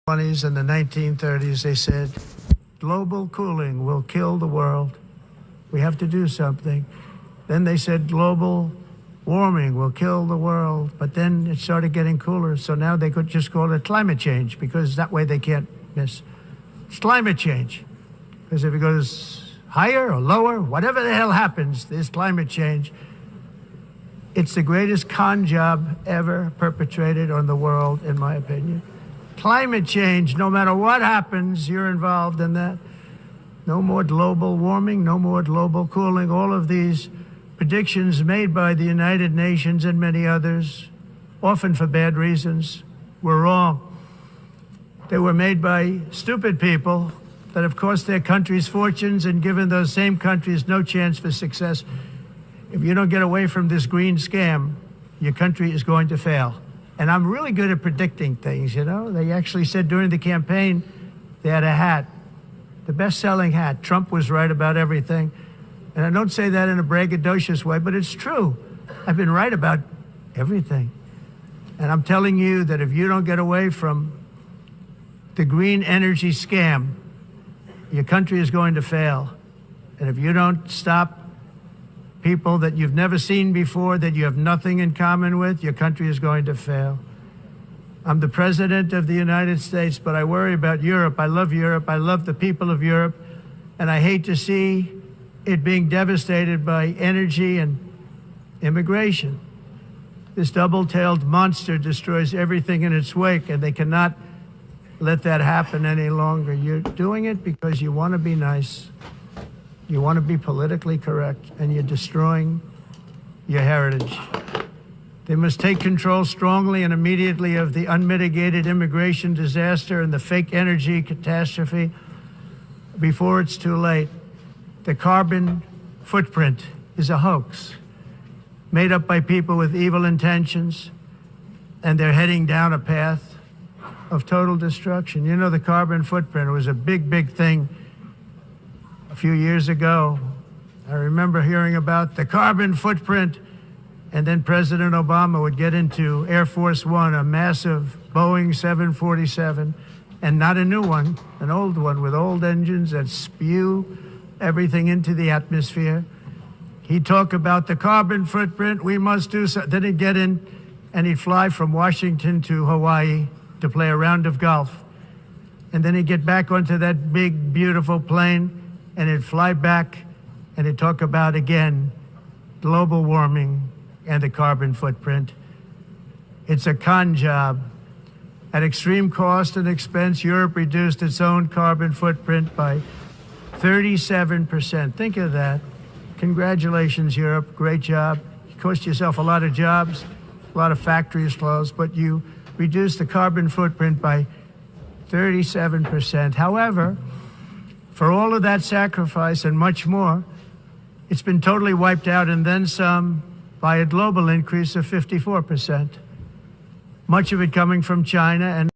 1920s and the 1930s, they said, global cooling will kill the world. We have to do something. Then they said global warming will kill the world. But then it started getting cooler, so now they could just call it climate change, because that way they can't miss. It's climate change. Because if it goes higher or lower, whatever the hell happens, there's climate change. It's the greatest con job ever perpetrated on the world, in my opinion. Climate change, no matter what happens, you're involved in that. No more global warming, no more global cooling. All of these predictions made by the United Nations and many others, often for bad reasons, were wrong. They were made by stupid people that have cost their countries fortunes and given those same countries no chance for success. If you don't get away from this green scam, your country is going to fail. And I'm really good at predicting things, you know. They actually said during the campaign, they had a hat, the best-selling hat. Trump was right about everything. And I don't say that in a braggadocious way, but it's true. I've been right about everything. And I'm telling you that if you don't get away from the green energy scam, your country is going to fail. And if you don't stop people that you've never seen before, that you have nothing in common with, your country is going to fail. I'm the president of the United States, but I worry about Europe. I love Europe. I love the people of Europe. And I hate to see it being devastated by energy and immigration. This double-tailed monster destroys everything in its wake, and they cannot let that happen any longer. You're doing it because you want to be nice. You want to be politically correct, and you're destroying your heritage. They must take control strongly and immediately of the unmitigated immigration disaster and the fake energy catastrophe before it's too late. The carbon footprint is a hoax made up by people with evil intentions, and they're heading down a path of total destruction. You know, the carbon footprint was a big, big thing a few years ago. I remember hearing about the carbon footprint, and then President Obama would get into Air Force One, a massive Boeing 747, and not a new one, an old one with old engines that spew everything into the atmosphere. He'd talk about the carbon footprint, we must do so. Then he'd get in and he'd fly from Washington to Hawaii to play a round of golf. And then he'd get back onto that big, beautiful plane, and it'd fly back and it'd talk about, again, global warming and the carbon footprint. It's a con job. At extreme cost and expense, Europe reduced its own carbon footprint by 37%. Think of that. Congratulations, Europe. Great job. You cost yourself a lot of jobs, a lot of factories closed, but you reduced the carbon footprint by 37%. However, for all of that sacrifice and much more, it's been totally wiped out, and then some, by a global increase of 54%. Much of it coming from China and